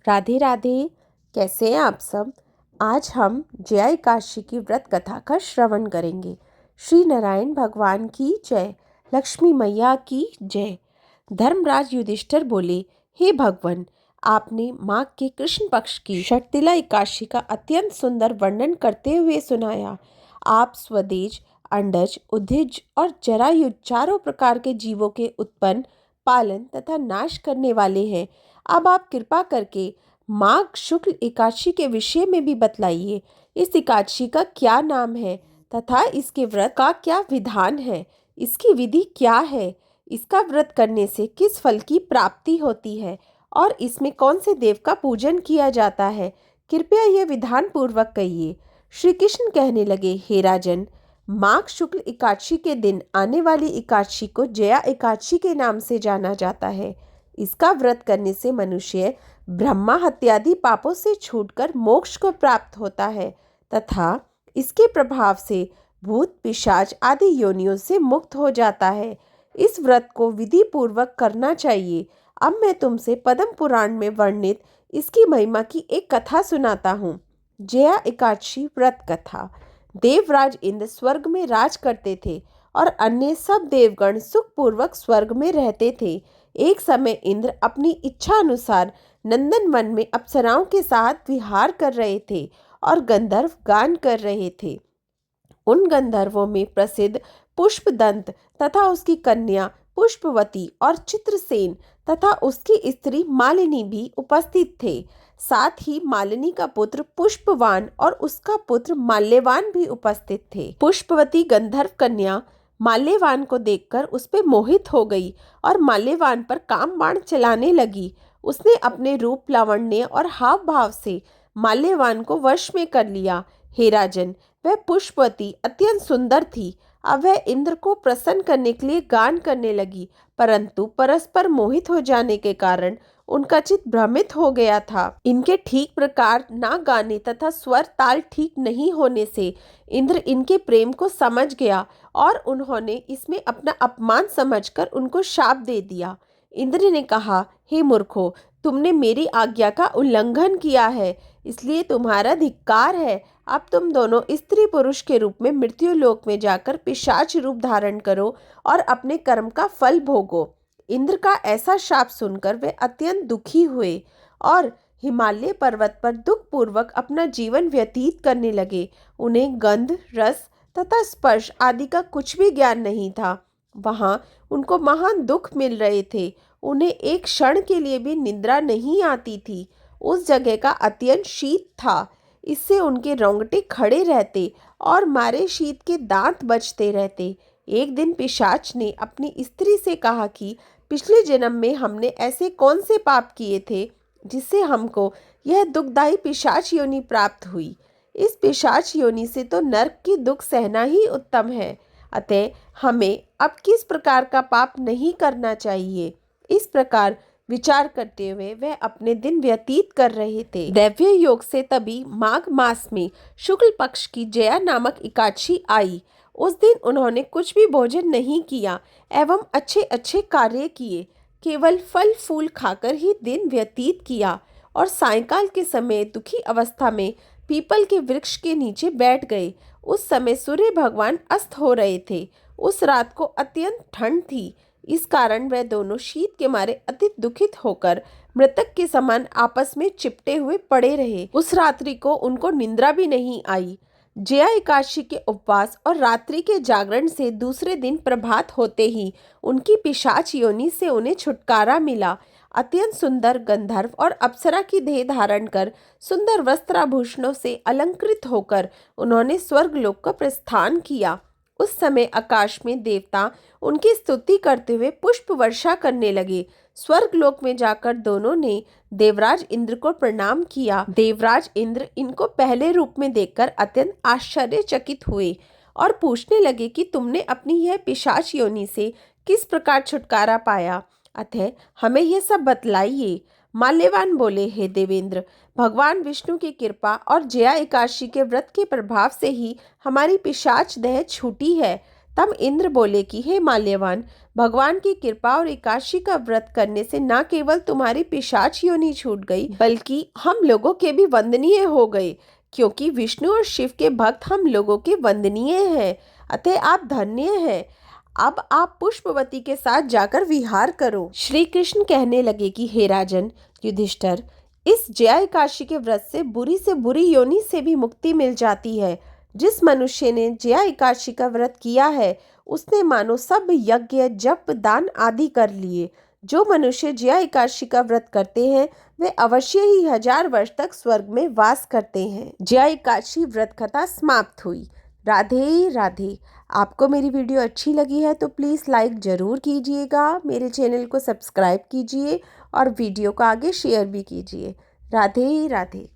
राधे राधे। कैसे हैं आप सब। आज हम जया एकादशी की व्रत कथा का श्रवण करेंगे। श्री नारायण भगवान की जय, लक्ष्मी मैया की जय। धर्मराज युधिष्ठिर बोले, हे भगवान, आपने माघ के कृष्ण पक्ष की षटतिला एकादशी का अत्यंत सुंदर वर्णन करते हुए सुनाया। आप स्वदेज, अंडज, उद्भिज और जरायुज चारों प्रकार के जीवों के उत्पन्न, पालन तथा नाश करने वाले हैं। अब आप कृपा करके माघ शुक्ल एकादशी के विषय में भी बतलाइए। इस एकादशी का क्या नाम है तथा इसके व्रत का क्या विधान है, इसकी विधि क्या है, इसका व्रत करने से किस फल की प्राप्ति होती है और इसमें कौन से देव का पूजन किया जाता है। कृपया यह विधान पूर्वक कहिए। श्री कृष्ण कहने लगे, हे राजन, माघ शुक्ल एकादशी के दिन आने वाली एकादशी को जया एकादशी के नाम से जाना जाता है। इसका व्रत करने से मनुष्य ब्रह्मा हत्यादि पापों से छूटकर मोक्ष को प्राप्त होता है तथा इसके प्रभाव से भूत पिशाच आदि योनियों से मुक्त हो जाता है। इस व्रत को विधि पूर्वक करना चाहिए। अब मैं तुमसे पद्म पुराण में वर्णित इसकी महिमा की एक कथा सुनाता हूँ। जया एकादशी व्रत कथा। देवराज इंद्र स्वर्ग में राज करते थे और अन्य सब देवगण सुखपूर्वक स्वर्ग में रहते थे। एक समय इंद्र अपनी इच्छा अनुसार नंदन वन में अप्सराओं के साथ विहार कर रहे थे और गंधर्व गान कर रहे थे। उन गंधर्वों में प्रसिद्ध पुष्पदंत तथा उसकी कन्या पुष्पवती और चित्रसेन तथा उसकी स्त्री मालिनी भी उपस्थित थे। साथ ही मालिनी का पुत्र पुष्पवान और उसका पुत्र माल्यवान भी उपस्थित थे। पुष्पवती गंधर्व कन्या माल्यवान को देखकर उस पर मोहित हो गई और माल्यवान पर काम बाण चलाने लगी। उसने अपने रूप, लावण्य और हाव भाव से माल्यवान को वश में कर लिया। हे राजन, वह पुष्पवती अत्यंत सुंदर थी। अब वह इंद्र को प्रसन्न करने के लिए गान करने लगी, परंतु परस्पर मोहित हो जाने के कारण उनका चित्त भ्रमित हो गया था। इनके ठीक प्रकार ना गाने तथा स्वर ताल ठीक नहीं होने से इंद्र इनके प्रेम को समझ गया और उन्होंने इसमें अपना अपमान समझकर उनको शाप दे दिया। इंद्र ने कहा, हे मूर्खों, तुमने मेरी आज्ञा का उल्लंघन किया है, इसलिए तुम्हारा धिक्कार है। अब तुम दोनों स्त्री पुरुष के रूप में मृत्यु लोक में जाकर पिशाच रूप धारण करो और अपने कर्म का फल भोगो। इंद्र का ऐसा शाप सुनकर वे अत्यंत दुखी हुए और हिमालय पर्वत पर दुखपूर्वक अपना जीवन व्यतीत करने लगे। उन्हें गंध, रस तथा स्पर्श आदि का कुछ भी ज्ञान नहीं था। वहाँ उनको महान दुख मिल रहे थे। उन्हें एक क्षण के लिए भी निद्रा नहीं आती थी। उस जगह का अत्यंत शीत था, इससे उनके रोंगटे खड़े रहते और मारे शीत के दांत बजते रहते। एक दिन पिशाच ने अपनी स्त्री से कहा कि पिछले जन्म में हमने ऐसे कौन से पाप किए थे जिससे हमको यह दुखदायी पिशाच योनि प्राप्त हुई। इस पिशाच योनि से तो नरक की दुख सहना ही उत्तम है, अतः हमें अब किस प्रकार का पाप नहीं करना चाहिए। इस प्रकार विचार करते हुए वह अपने दिन व्यतीत कर रहे थे। दैव्य योग से तभी माघ मास में शुक्ल पक्ष की जया नामक एकादशी आई। उस दिन उन्होंने कुछ भी भोजन नहीं किया एवं अच्छे अच्छे कार्य किए, केवल फल फूल खाकर ही दिन व्यतीत किया और सायंकाल के समय दुखी अवस्था में पीपल के वृक्ष के नीचे बैठ गए। उस समय सूर्य भगवान अस्त हो रहे थे। उस रात को अत्यंत ठंड थी, इस कारण वह दोनों शीत के मारे अति दुखित होकर मृतक के समान आपस में चिपटे हुए पड़े रहे। उस रात्रि को उनको निंद्रा भी नहीं आई। जया एकादशी के उपवास और रात्रि के जागरण से दूसरे दिन प्रभात होते ही उनकी पिशाच योनि से उन्हें छुटकारा मिला। अत्यंत सुंदर गंधर्व और अप्सरा की देह धारण कर सुंदर वस्त्राभूषणों से अलंकृत होकर उन्होंने स्वर्गलोक का प्रस्थान किया। उस समय आकाश में देवता उनकी स्तुति करते हुए पुष्प वर्षा करने लगे। स्वर्गलोक में जाकर दोनों ने देवराज इंद्र को प्रणाम किया। देवराज इंद्र इनको पहले रूप में देखकर अत्यंत आश्चर्यचकित हुए और पूछने लगे कि तुमने अपनी यह पिशाच योनि से किस प्रकार छुटकारा पाया, अतः हमें यह सब बतलाइए। माल्यवान बोले, हे देवेंद्र, भगवान विष्णु की कृपा और जया एकादशी के व्रत के प्रभाव से ही हमारी पिशाच देह छूटी है तब इंद्र बोले कि हे माल्यवान, भगवान की कृपा और एकादशी का व्रत करने से न केवल तुम्हारी पिशाच योनि छूट गई, बल्कि हम लोगों के भी वंदनीय हो गए, क्योंकि विष्णु और शिव के भक्त हम लोगों के वंदनीय हैं। अतः आप धन्य हैं। अब आप पुष्पवती के साथ जाकर विहार करो। श्री कृष्ण कहने लगे कि हे राजन युधिष्ठिर, इस जया एकादशी के व्रत से बुरी योनि से भी मुक्ति मिल जाती है। जिस मनुष्य ने जया एकादशी का व्रत किया है, उसने मानो सब यज्ञ जप दान आदि कर लिए। जो मनुष्य जया एकादशी का व्रत करते हैं, वे अवश्य ही 1000 वर्ष तक स्वर्ग में वास करते हैं। जया एकादशी व्रत कथा समाप्त हुई। राधे राधे। आपको मेरी वीडियो अच्छी लगी है तो प्लीज़ लाइक ज़रूर कीजिएगा, मेरे चैनल को सब्सक्राइब कीजिए और वीडियो को आगे शेयर भी कीजिए। राधे राधे।